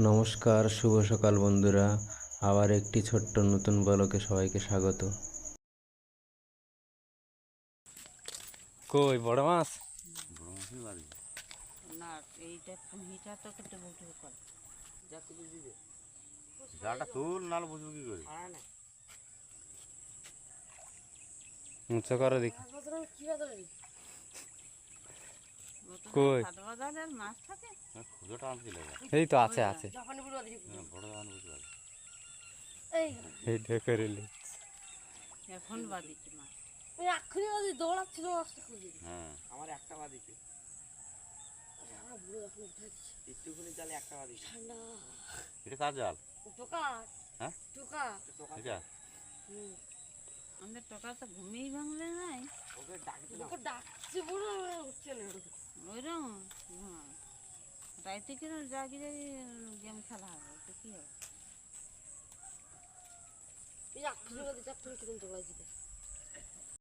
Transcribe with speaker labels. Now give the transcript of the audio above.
Speaker 1: নমস্কার, শুভ সকাল বন্ধুরা। আবার একটি ছোট্ট নতুন ব্লগে সবাইকে স্বাগত। কই বড় মাছ?
Speaker 2: বড় মাছই বাড়ি
Speaker 3: না, এইটা পুঁহিটা তো কেটে বলতে পারে। যা তুলে দিবে
Speaker 2: জালটা তুল, নাহলে বুঝবো কি করে।
Speaker 3: ছাড়া না
Speaker 1: উঁচু করে দেখি।
Speaker 3: কই
Speaker 1: কই?
Speaker 3: ভাত বাজারের মাছ থাকে।
Speaker 2: খুঁজোটা আনতে লেগে
Speaker 1: এই তো আছে আছে।
Speaker 2: বড় জান বুঝতে পারি।
Speaker 1: এই ঢেকে
Speaker 3: এখন বাদিকে মাছ
Speaker 4: দৌড়াচ্ছিল মাছটা খুঁজে।
Speaker 2: হ্যাঁ,
Speaker 3: আমার একটা বাদিকে একটুখানি জালে একটা বাদিকে
Speaker 4: ঠান্ডা
Speaker 2: এটা কার জাল?
Speaker 4: টোকা
Speaker 2: হ্যাঁ?
Speaker 4: টোকা
Speaker 2: এটা
Speaker 3: আমাদের টাকা তো ঘুমিয়েই ভাঙলে নাই। ওকে ডাকতে
Speaker 4: ওকে ডাকছে বলে উঠছে না।
Speaker 3: ওইরকম রাইতে কিরম জাগি জাগি গেম খেলা হবে তো কি হবে।
Speaker 4: এই আখুরি বাদে চারটে কিরম দৌড়াইছে।